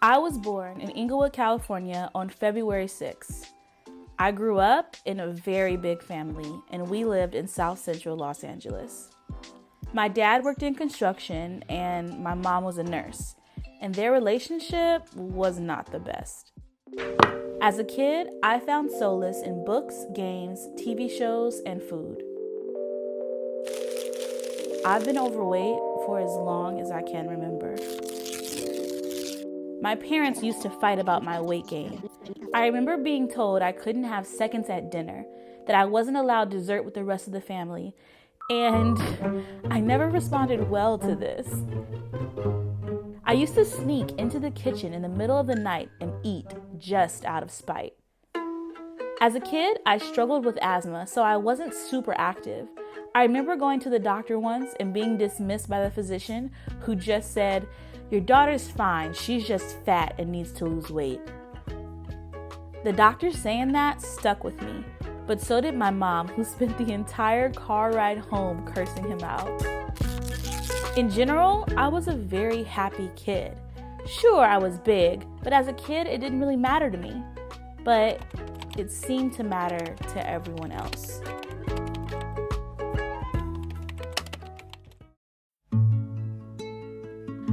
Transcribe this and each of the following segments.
I was born in Inglewood, California on February 6th. I grew up in a very big family, and we lived in South Central Los Angeles. My dad worked in construction, and my mom was a nurse, and their relationship was not the best. As a kid, I found solace in books, games, TV shows, and food. I've been overweight for as long as I can remember. My parents used to fight about my weight gain. I remember being told I couldn't have seconds at dinner, that I wasn't allowed dessert with the rest of the family, and I never responded well to this. I used to sneak into the kitchen in the middle of the night and eat just out of spite. As a kid, I struggled with asthma, so I wasn't super active. I remember going to the doctor once and being dismissed by the physician who just said, "Your daughter's fine, she's just fat and needs to lose weight." The doctor saying that stuck with me, but so did my mom, who spent the entire car ride home cursing him out. In general, I was a very happy kid. Sure, I was big, but as a kid, it didn't really matter to me. But it seemed to matter to everyone else.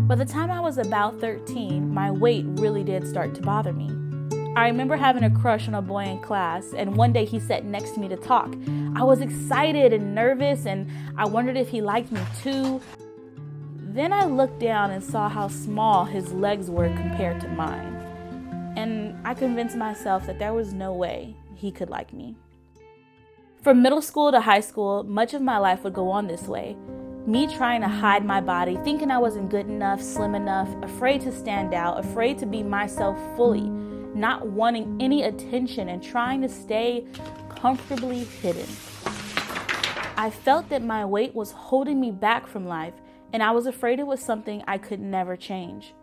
By the time I was about 13, my weight really did start to bother me. I remember having a crush on a boy in class, and one day he sat next to me to talk. I was excited and nervous, and I wondered if he liked me too. Then I looked down and saw how small his legs were compared to mine, and I convinced myself that there was no way he could like me. From middle school to high school, much of my life would go on this way. Me trying to hide my body, thinking I wasn't good enough, slim enough, afraid to stand out, afraid to be myself fully, not wanting any attention and trying to stay comfortably hidden. I felt that my weight was holding me back from life, and I was afraid it was something I could never change.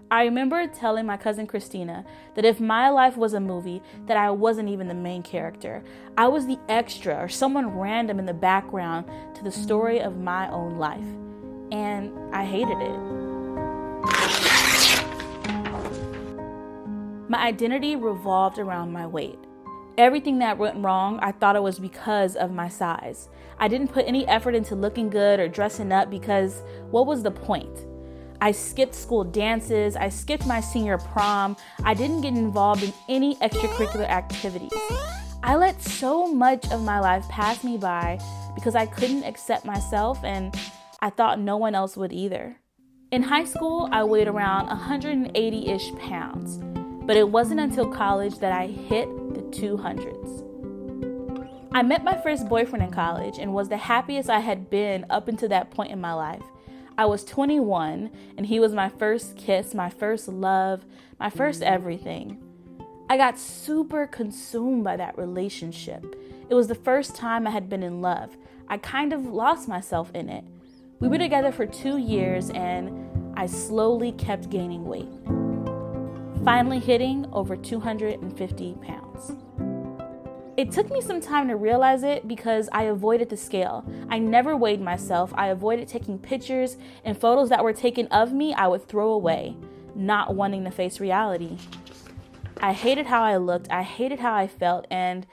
I remember telling my cousin Christina that if my life was a movie, that I wasn't even the main character. I was the extra or someone random in the background to the story of my own life. And I hated it. My identity revolved around my weight. Everything that went wrong, I thought it was because of my size. I didn't put any effort into looking good or dressing up because what was the point? I skipped school dances, I skipped my senior prom, I didn't get involved in any extracurricular activities. I let so much of my life pass me by because I couldn't accept myself, and I thought no one else would either. In high school, I weighed around 180-ish pounds, but it wasn't until college that I hit the 200s. I met my first boyfriend in college and was the happiest I had been up until that point in my life. I was 21, and he was my first kiss, my first love, my first everything. I got super consumed by that relationship. It was the first time I had been in love. I kind of lost myself in it. We were together for 2 years, and I slowly kept gaining weight, finally hitting over 250 pounds. It took me some time to realize it because I avoided the scale. I never weighed myself. I avoided taking pictures, and photos that were taken of me I would throw away, not wanting to face reality. I hated how I looked. I hated how I felt. And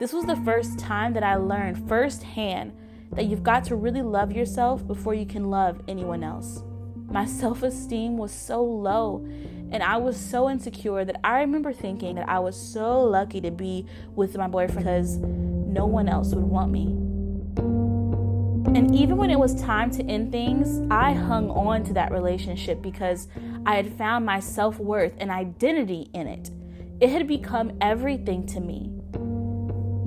this was the first time that I learned firsthand that you've got to really love yourself before you can love anyone else. My self-esteem was so low, and I was so insecure that I remember thinking that I was so lucky to be with my boyfriend because no one else would want me. And even when it was time to end things, I hung on to that relationship because I had found my self-worth and identity in it. It had become everything to me.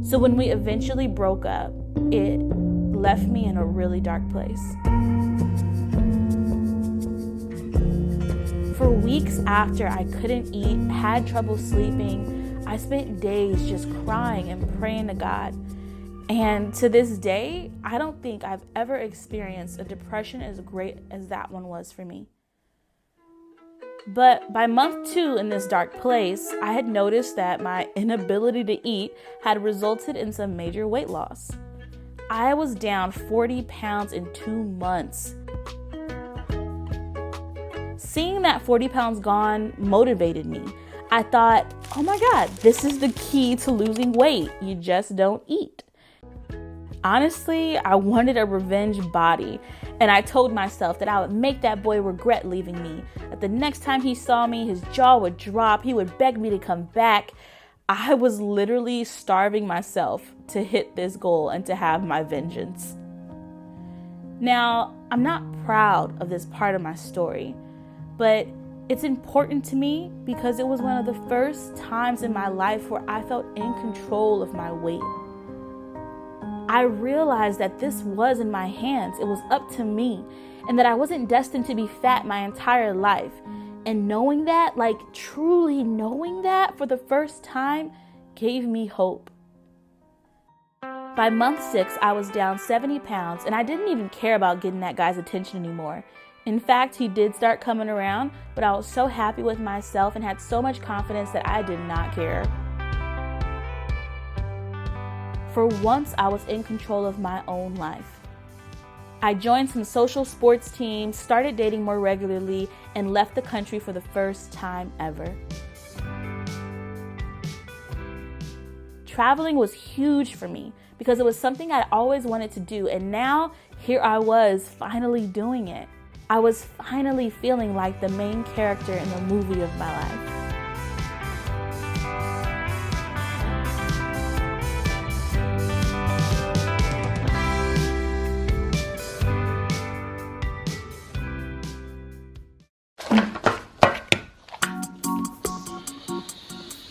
So when we eventually broke up, it left me in a really dark place. For weeks after, I couldn't eat, had trouble sleeping. I spent days just crying and praying to God. And to this day, I don't think I've ever experienced a depression as great as that one was for me. But by month 2 in this dark place, I had noticed that my inability to eat had resulted in some major weight loss. I was down 40 pounds in 2 months. Seeing that 40 pounds gone motivated me. I thought, oh my God, this is the key to losing weight. You just don't eat. Honestly, I wanted a revenge body, and I told myself that I would make that boy regret leaving me, that the next time he saw me, his jaw would drop, he would beg me to come back. I was literally starving myself to hit this goal and to have my vengeance. Now, I'm not proud of this part of my story, but it's important to me because it was one of the first times in my life where I felt in control of my weight. I realized that this was in my hands. It was up to me, and that I wasn't destined to be fat my entire life. And knowing that, like truly knowing that for the first time, gave me hope. By month 6, I was down 70 pounds, and I didn't even care about getting that guy's attention anymore. In fact, he did start coming around, but I was so happy with myself and had so much confidence that I did not care. For once, I was in control of my own life. I joined some social sports teams, started dating more regularly, and left the country for the first time ever. Traveling was huge for me because it was something I always wanted to do, and now here I was finally doing it. I was finally feeling like the main character in the movie of my life.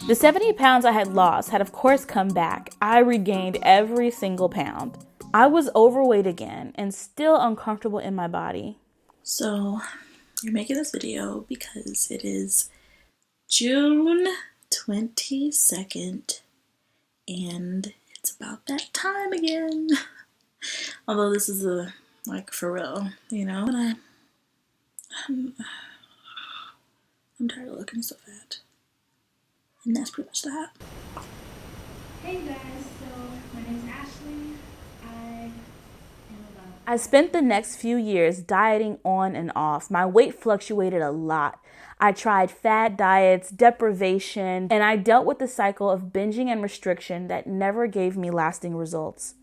The 70 pounds I had lost had of course come back. I regained every single pound. I was overweight again and still uncomfortable in my body. So, you're making this video because it is June 22nd and it's about that time again. Although this is for real, you know? But I'm tired of looking so fat. And that's pretty much that. Hey guys, so my name's Ashley. I spent the next few years dieting on and off. My weight fluctuated a lot. I tried fad diets, deprivation, and I dealt with the cycle of binging and restriction that never gave me lasting results.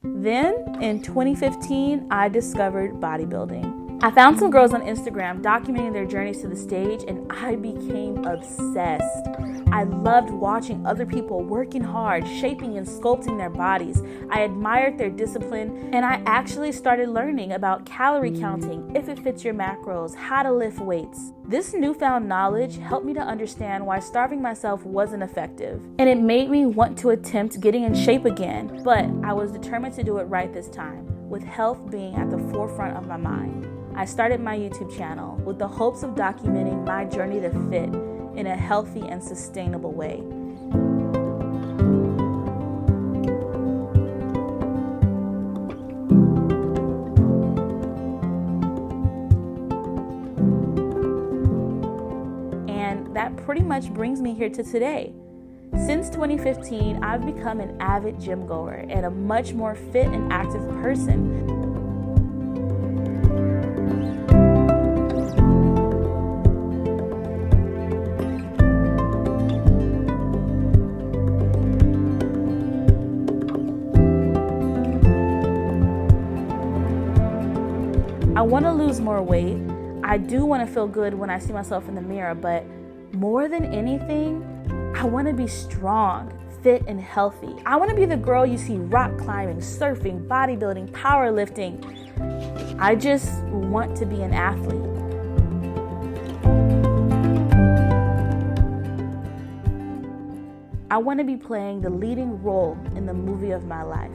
Then, in 2015, I discovered bodybuilding. I found some girls on Instagram documenting their journeys to the stage, and I became obsessed. I loved watching other people working hard, shaping and sculpting their bodies. I admired their discipline, and I actually started learning about calorie counting, if it fits your macros, how to lift weights. This newfound knowledge helped me to understand why starving myself wasn't effective, and it made me want to attempt getting in shape again. But I was determined to do it right this time, with health being at the forefront of my mind. I started my YouTube channel with the hopes of documenting my journey to fit in a healthy and sustainable way. And that pretty much brings me here to today. Since 2015, I've become an avid gym goer and a much more fit and active person. I want to lose more weight. I do want to feel good when I see myself in the mirror, but more than anything, I want to be strong, fit, and healthy. I want to be the girl you see rock climbing, surfing, bodybuilding, powerlifting. I just want to be an athlete. I want to be playing the leading role in the movie of my life.